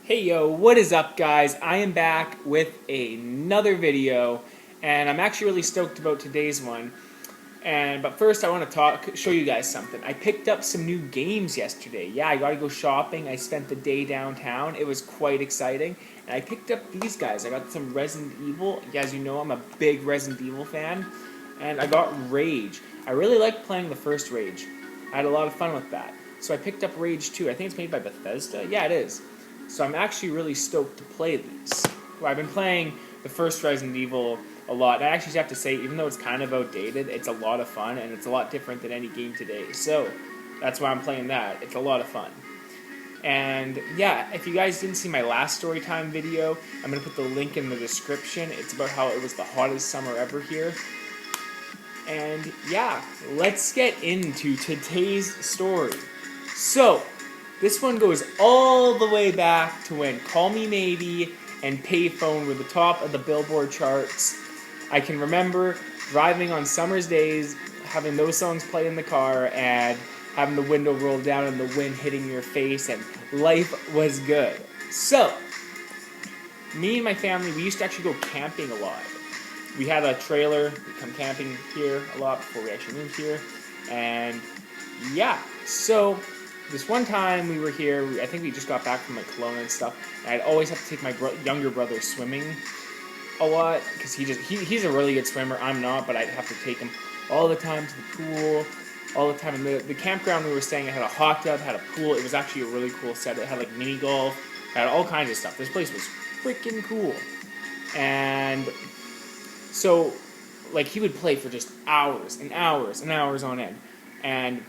Hey yo, what is up guys? I am back with another video and I'm actually really stoked about today's one. But first I want to show you guys something. I picked up some new games yesterday. Yeah, I got to go shopping. I spent the day downtown. It was quite exciting. And I picked up these guys. I got some Resident Evil. As you know, I'm a big Resident Evil fan. And I got Rage. I really liked playing the first Rage. I had a lot of fun with that. So I picked up Rage 2. I think it's made by Bethesda. Yeah, it is. So I'm actually really stoked to play these. Well, I've been playing the first Resident Evil a lot. I actually have to say, even though it's kind of outdated, it's a lot of fun, and it's a lot different than any game today. So that's why I'm playing that. It's a lot of fun. And yeah, if you guys didn't see my last Storytime video, I'm going to put the link in the description. It's about how it was the hottest summer ever here. And yeah, let's get into today's story. So, this one goes all the way back to when Call Me Maybe and Payphone were the top of the Billboard charts. I can remember driving on summer's days, having those songs play in the car, and having the window roll down and the wind hitting your face, and life was good. So, me and my family, we used to actually go camping a lot. We had a trailer, we'd come camping here a lot before we actually moved here, and yeah, so this one time we were here, I think we just got back from like Kelowna and stuff, and I'd always have to take my younger brother swimming a lot, because he's a really good swimmer. I'm not, but I'd have to take him all the time to the pool, all the time. And the campground we were staying at had a hot tub, had a pool. It was actually a really cool set. It had like mini golf, had all kinds of stuff. This place was freaking cool. And so, like, he would play for just hours and hours and hours on end. And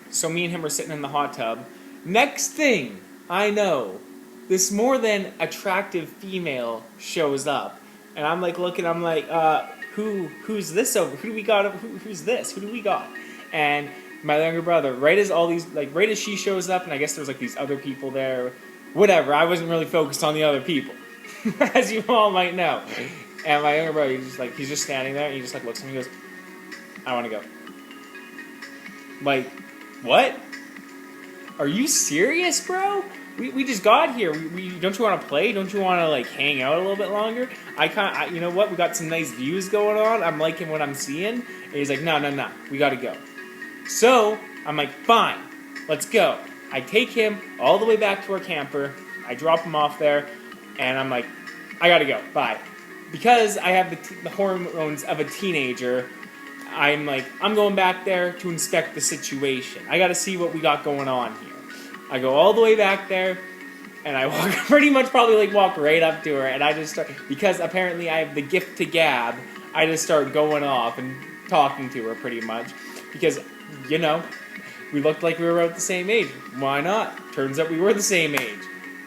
so me and him were sitting in the hot tub. Next thing I know, this more than attractive female shows up. And I'm like looking, I'm like, who's this over? Who do we got? Who's this? Who do we got? And my younger brother, right as she shows up, and I guess there's like these other people there. Whatever, I wasn't really focused on the other people, as you all might know. And my younger brother, he's just standing there, and he just like looks at me and goes, I want to go. Like, what? Are you serious, bro? We just got here. Don't you want to play? Don't you want to like hang out a little bit longer? You know what? We got some nice views going on. I'm liking what I'm seeing. And he's like, no, we got to go. So I'm like, fine, let's go. I take him all the way back to our camper. I drop him off there, and I'm like, I got to go. Bye. Because I have the hormones of a teenager. I'm like, I'm going back there to inspect the situation. I got to see what we got going on here. I go all the way back there, and I walk right up to her, and I just start, because apparently I have the gift to gab, I just start going off and talking to her pretty much, because, you know, we looked like we were about the same age. Why not? Turns out we were the same age.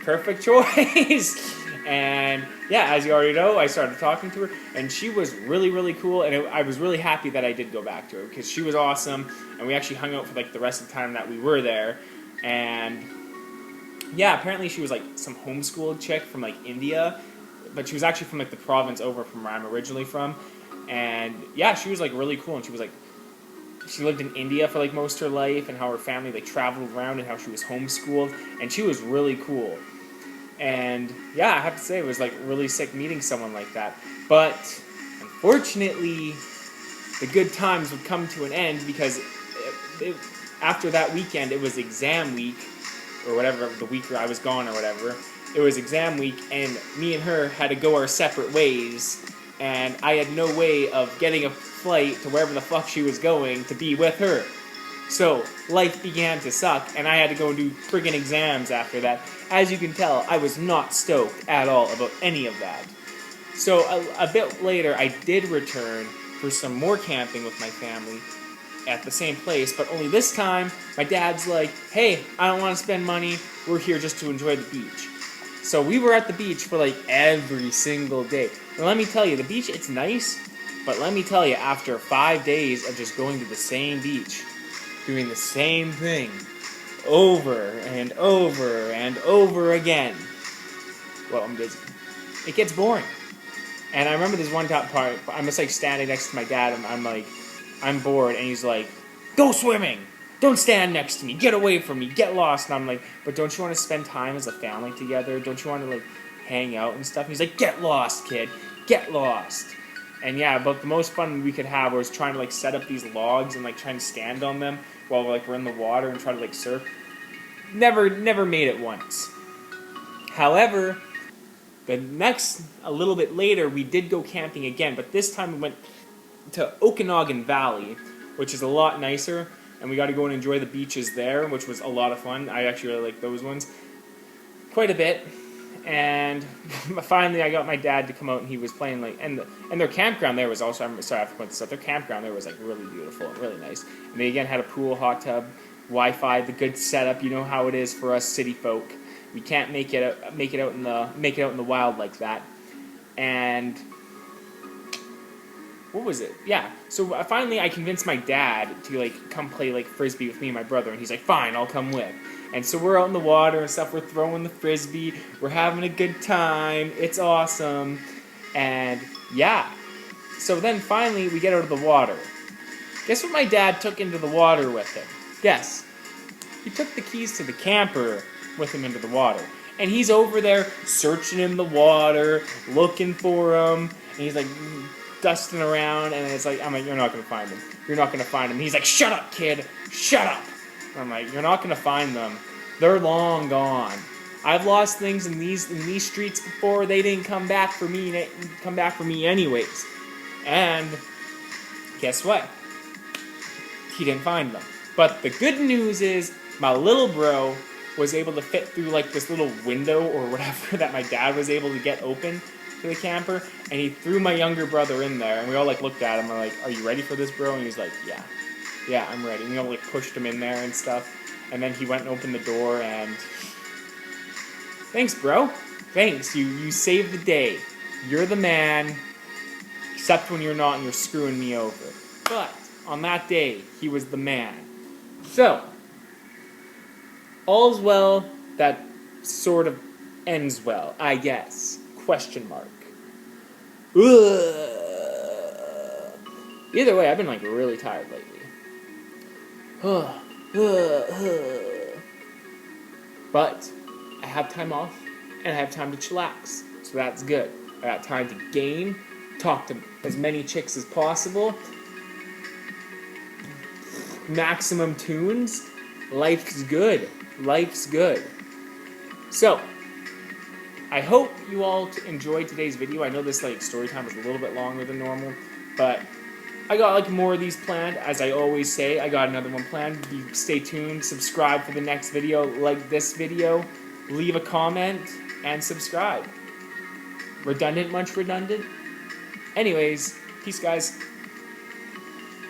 Perfect choice. And yeah, as you already know, I started talking to her, and she was really, really cool, and I was really happy that I did go back to her, because she was awesome, and we actually hung out for like the rest of the time that we were there. And yeah, apparently she was like some homeschooled chick from like India, but she was actually from like the province over from where I'm originally from. And yeah, she was like really cool, and she lived in India for like most of her life, and how her family like traveled around, and how she was homeschooled, and she was really cool. And yeah, I have to say, it was like really sick meeting someone like that. But unfortunately, the good times would come to an end, because after that weekend, it was exam week, or whatever, the week where I was gone or whatever. It was exam week, and me and her had to go our separate ways, and I had no way of getting a flight to wherever the fuck she was going to be with her. So, life began to suck, and I had to go and do friggin' exams after that. As you can tell, I was not stoked at all about any of that. So, a bit later, I did return for some more camping with my family at the same place, but only this time, my dad's like, hey, I don't want to spend money, we're here just to enjoy the beach. So we were at the beach for like every single day. And let me tell you, the beach, it's nice, but let me tell you, after 5 days of just going to the same beach, doing the same thing, over and over and over again, well, I'm busy. It gets boring. And I remember this one top part, I'm just like standing next to my dad, and I'm like, I'm bored, and he's like, go swimming! don't stand next to me, get away from me, get lost. And I'm like, but don't you want to spend time as a family together? Don't you want to like hang out and stuff? And he's like, get lost, kid, get lost. And yeah, but the most fun we could have was trying to like set up these logs and like trying to stand on them while like we're in the water and try to like surf. Never made it once. However, a little bit later, we did go camping again, but this time we went to Okanagan Valley, which is a lot nicer, and we got to go and enjoy the beaches there, which was a lot of fun. I actually really like those ones quite a bit. And finally, I got my dad to come out, and he was playing like, and their campground there was also. I'm sorry, I forgot this stuff. Their campground there was like really beautiful and really nice. And they again had a pool, hot tub, Wi-Fi, the good setup. You know how it is for us city folk. We can't make it out in the wild like that. And what was it? Yeah. So finally, I convinced my dad to like come play like frisbee with me and my brother, and he's like, "Fine, I'll come with." And so we're out in the water and stuff. We're throwing the frisbee. We're having a good time. It's awesome. And yeah. So then finally we get out of the water. Guess what my dad took into the water with him? Guess. He took the keys to the camper with him into the water. And he's over there searching in the water, looking for them. And he's like dusting around. And it's like, I'm like, you're not going to find him. You're not going to find him. And he's like, shut up, kid. Shut up. I'm like, you're not gonna find them. They're long gone. I've lost things in these streets before. They didn't come back for me anyways. And guess what? He didn't find them. But the good news is my little bro was able to fit through like this little window or whatever that my dad was able to get open to the camper, and he threw my younger brother in there, and we all like looked at him. We're like, "Are you ready for this, bro?" And he's like, Yeah, I'm ready. And we all like pushed him in there and stuff. And then he went and opened the door and... Thanks, bro. Thanks. You saved the day. You're the man. Except when you're not and you're screwing me over. But on that day, he was the man. So, all's well that sort of ends well, I guess. Question mark. Ugh. Either way, I've been like really tired lately. But I have time off and I have time to chillax, so that's good. I got time to game, talk to as many chicks as possible, maximum tunes. Life's good. Life's good. So I hope you all enjoyed today's video. I know this like story time was a little bit longer than normal, but I got like more of these planned. As I always say, I got another one planned. Stay tuned, subscribe for the next video, like this video, leave a comment, and subscribe. Redundant? Much redundant? Anyways, peace guys.